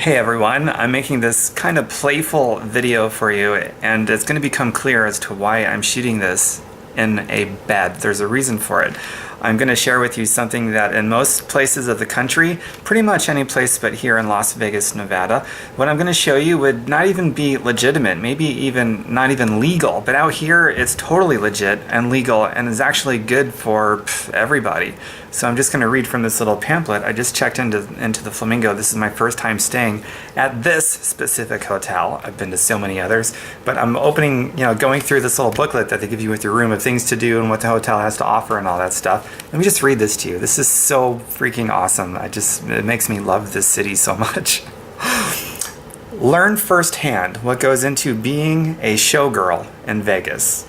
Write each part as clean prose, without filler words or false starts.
Hey everyone, I'm making this kind of playful video for you, and it's going to become clear as to why I'm shooting this in a bed. There's a reason for it. I'm going to share with you something that in most places of the country, pretty much any place but here in Las Vegas, Nevada, what I'm going to show you would not even be legitimate, maybe even not even legal, but out here it's totally legit and legal and is actually good for everybody. So I'm just going to read from this little pamphlet. I just checked into the Flamingo. This is my first time staying at this specific hotel. I've been to so many others, but I'm going through this little booklet that they give you with your room of things to do and what the hotel has to offer and all that stuff. Let me just read this to you. This is so freaking awesome. It makes me love this city so much. Learn firsthand what goes into being a showgirl in Vegas.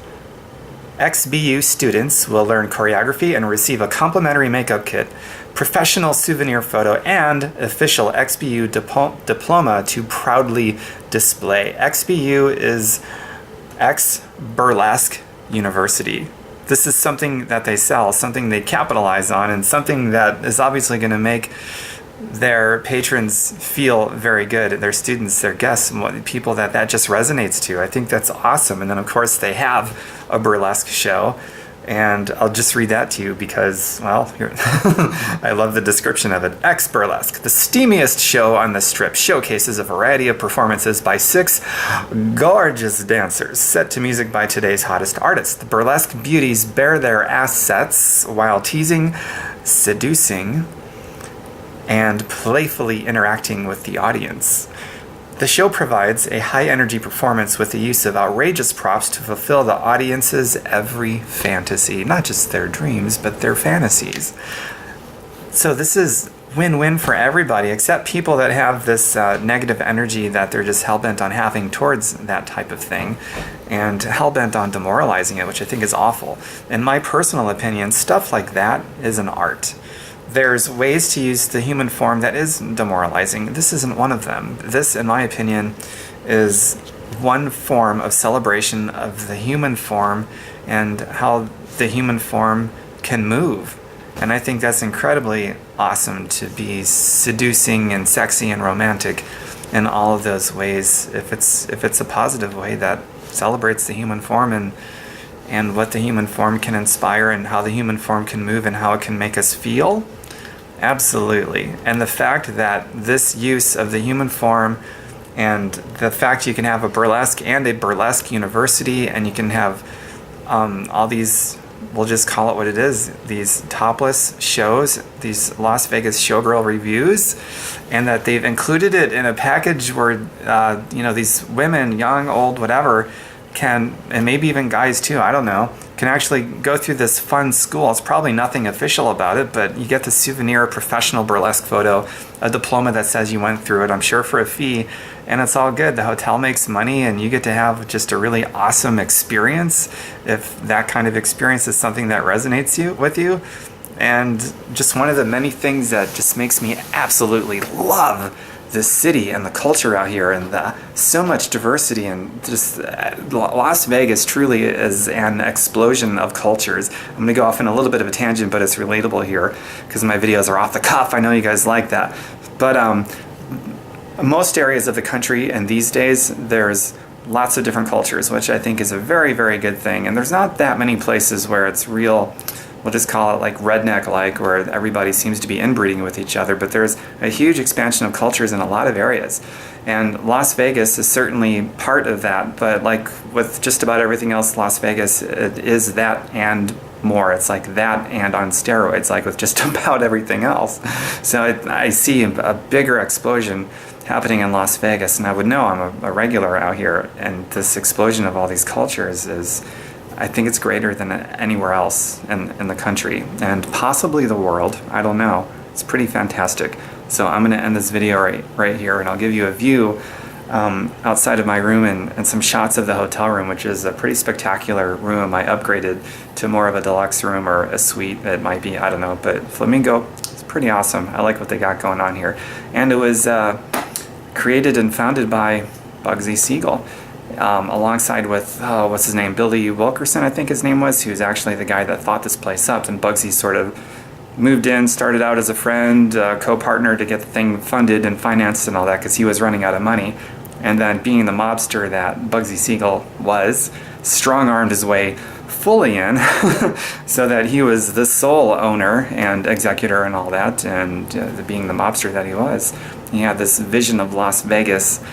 XBU students will learn choreography and receive a complimentary makeup kit, professional souvenir photo, and official XBU diploma to proudly display. XBU is Burlesque University. This is something that they sell, something they capitalize on, and something that is obviously going to make their patrons feel very good, their students, their guests, people that just resonates to. I think that's awesome. And then of course they have a burlesque show, and I'll just read that to you because, well, I love the description of it. Burlesque, the steamiest show on the strip, showcases a variety of performances by 6 gorgeous dancers, set to music by today's hottest artists. The burlesque beauties bare their assets while teasing, seducing, and playfully interacting with the audience. The show provides a high-energy performance with the use of outrageous props to fulfill the audience's every fantasy, not just their dreams, but their fantasies. So this is win-win for everybody, except people that have this negative energy that they're just hell-bent on having towards that type of thing, and hell-bent on demoralizing it, which I think is awful. In my personal opinion, stuff like that is an art. There's ways to use the human form that is demoralizing. This isn't one of them. This, in my opinion, is one form of celebration of the human form and how the human form can move. And I think that's incredibly awesome, to be seducing and sexy and romantic in all of those ways, if it's a positive way that celebrates the human form and what the human form can inspire and how the human form can move and how it can make us feel. Absolutely. And the fact that this use of the human form, and the fact you can have a burlesque and a burlesque university, and you can have all these, we'll just call it what it is, these topless shows, these Las Vegas showgirl reviews, and that they've included it in a package where these women, young, old, whatever, can, and maybe even guys too, I don't know, can actually go through this fun school. It's probably nothing official about it, but you get the souvenir, a professional burlesque photo, a diploma that says you went through it, I'm sure for a fee, and it's all good. The hotel makes money, and you get to have just a really awesome experience, if that kind of experience is something that resonates with you. And just one of the many things that just makes me absolutely love this city and the culture out here, and so much diversity, and just Las Vegas truly is an explosion of cultures. I'm going to go off in a little bit of a tangent, but it's relatable here because my videos are off the cuff. I know you guys like that. But most areas of the country, and these days, there's lots of different cultures, which I think is a very, very good thing. And there's not that many places where it's real, we'll just call it like redneck-like, where everybody seems to be inbreeding with each other, but there's a huge expansion of cultures in a lot of areas. And Las Vegas is certainly part of that, but like with just about everything else, Las Vegas is that and more. It's like that and on steroids, like with just about everything else. So I see a bigger explosion happening in Las Vegas, and I would know, I'm a regular out here, and this explosion of all these cultures is, I think it's greater than anywhere else in the country, and possibly the world. I don't know. It's pretty fantastic. So I'm going to end this video right here, and I'll give you a view outside of my room and some shots of the hotel room, which is a pretty spectacular room. I upgraded to more of a deluxe room, or a suite, it might be, I don't know. But Flamingo, it's pretty awesome. I like what they got going on here. And it was created and founded by Bugsy Siegel. Alongside with, what's his name, Billy Wilkerson, I think his name was, who's actually the guy that thought this place up, and Bugsy sort of moved in, started out as a friend, co-partner to get the thing funded and financed and all that because he was running out of money. And then being the mobster that Bugsy Siegel was, strong-armed his way fully in so that he was the sole owner and executor and all that, and being the mobster that he was. He had this vision of Las Vegas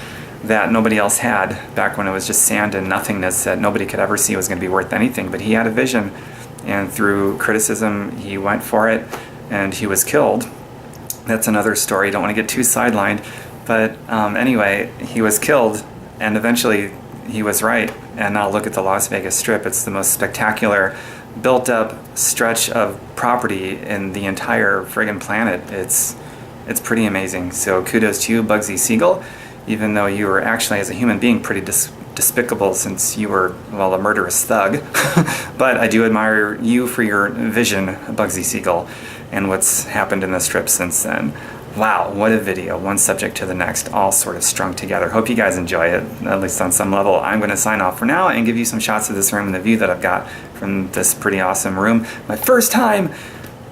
that nobody else had back when it was just sand and nothingness that nobody could ever see was going to be worth anything. But he had a vision, and through criticism, he went for it, and he was killed. That's another story. Don't want to get too sidelined. But anyway, he was killed, and eventually he was right. And now look at the Las Vegas Strip. It's the most spectacular, built-up stretch of property in the entire friggin' planet. It's pretty amazing. So kudos to you, Bugsy Siegel, even though you were actually, as a human being, pretty despicable since you were, well, a murderous thug. But I do admire you for your vision, Bugsy Siegel, and what's happened in the Strip since then. Wow, what a video. One subject to the next, all sort of strung together. Hope you guys enjoy it, at least on some level. I'm going to sign off for now and give you some shots of this room and the view that I've got from this pretty awesome room. My first time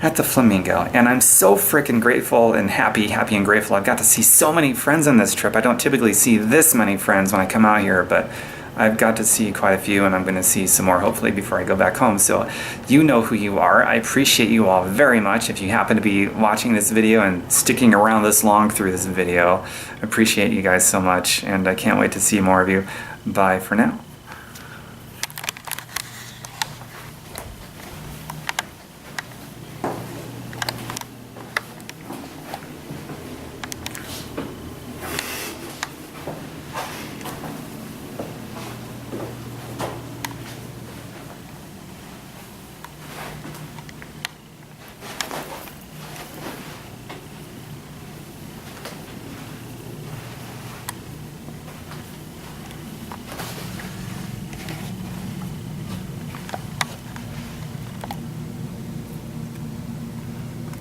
at the Flamingo, and I'm so freaking grateful and happy and grateful. I've got to see so many friends on this trip. I don't typically see this many friends when I come out here, but I've got to see quite a few, and I'm going to see some more hopefully before I go back home. So you know who you are. I appreciate you all very much. If you happen to be watching this video and sticking around this long through this video, I appreciate you guys so much, and I can't wait to see more of you. Bye for now.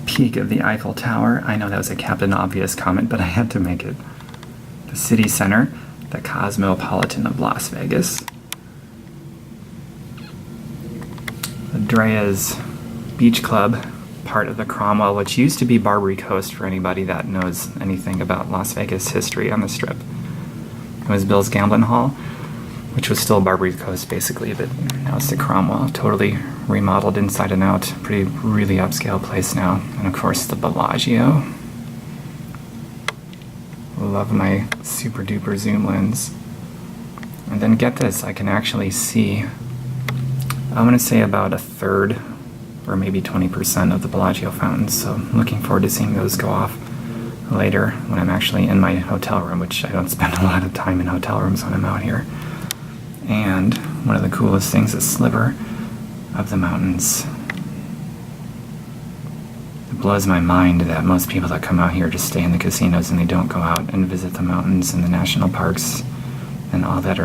Peak of the Eiffel Tower. I know that was a Captain Obvious comment, but I had to make it. The city center, the cosmopolitan of Las Vegas. The Drea's Beach Club, part of the Cromwell, which used to be Barbary Coast for anybody that knows anything about Las Vegas history on the Strip. It was Bill's Gambling Hall, which was still Barbary Coast basically, but now it's the Cromwell, totally remodeled inside and out. Really upscale place now. And of course the Bellagio. Love my super duper zoom lens. And then get this, I can actually see, I'm going to say about a third or maybe 20% of the Bellagio fountains. So I'm looking forward to seeing those go off later when I'm actually in my hotel room, which I don't spend a lot of time in hotel rooms when I'm out here. And one of the coolest things is sliver of the mountains. It blows my mind that most people that come out here just stay in the casinos and they don't go out and visit the mountains and the national parks and all that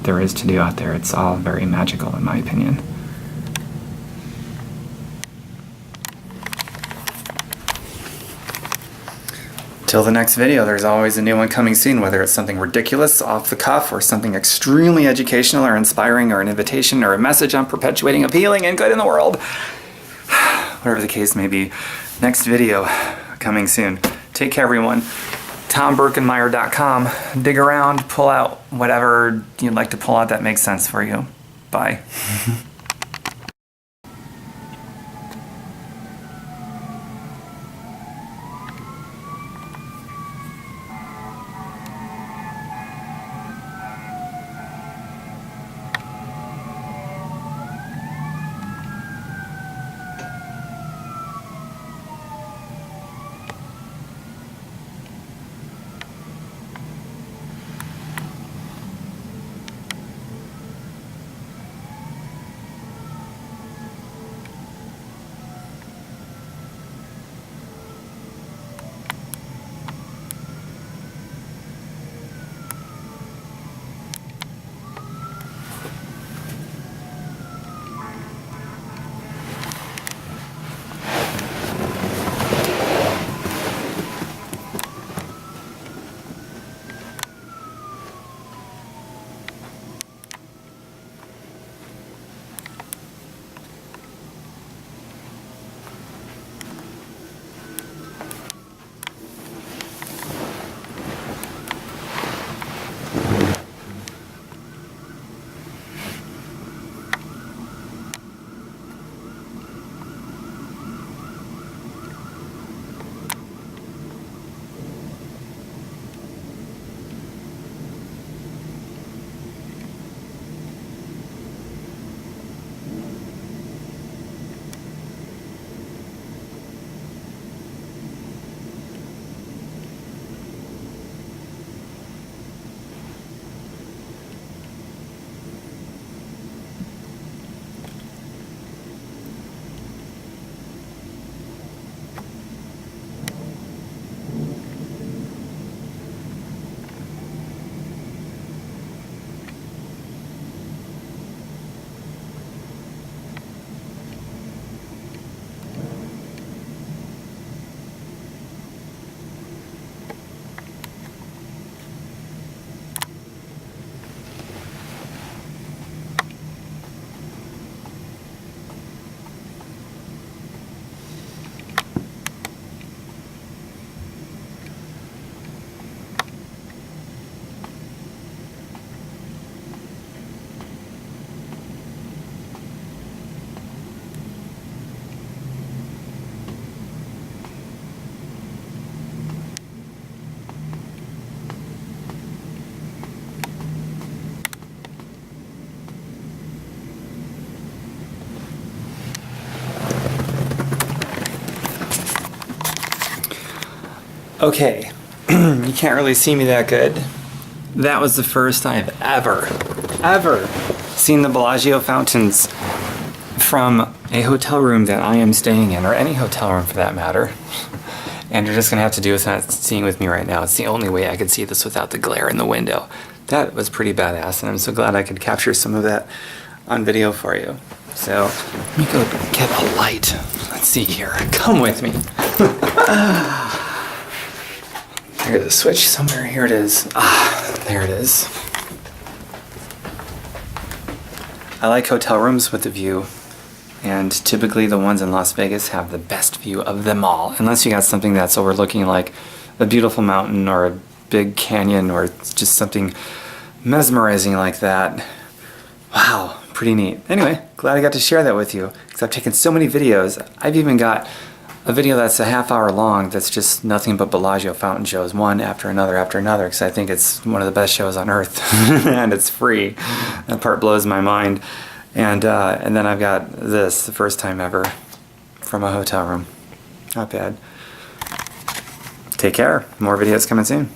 there is to do out there. It's all very magical in my opinion. Till the next video, there's always a new one coming soon, whether it's something ridiculous, off the cuff, or something extremely educational or inspiring, or an invitation, or a message on perpetuating of healing and good in the world. Whatever the case may be. Next video coming soon. Take care, everyone. TomBurkenmeyer.com. Dig around, pull out whatever you'd like to pull out that makes sense for you. Bye. Okay, you can't really see me that good. That was the first I've ever seen the Bellagio fountains from a hotel room that I am staying in, or any hotel room for that matter. And you're just gonna have to do with not seeing with me right now. It's the only way I could see this without the glare in the window. That was pretty badass, and I'm so glad I could capture some of that on video for you. So let me go get a light. Let's see here. Come with me. There's a switch somewhere. Here it is. There it is. I like hotel rooms with a view, and typically the ones in Las Vegas have the best view of them all, unless you got something that's overlooking like a beautiful mountain or a big canyon or just something mesmerizing like that. Wow, pretty neat. Anyway, glad I got to share that with you, because I've taken so many videos. I've even got a video that's a half-hour long that's just nothing but Bellagio fountain shows, one after another, because I think it's one of the best shows on earth. And it's free. That part blows my mind. And then I've got this, the first time ever, from a hotel room. Not bad. Take care. More videos coming soon.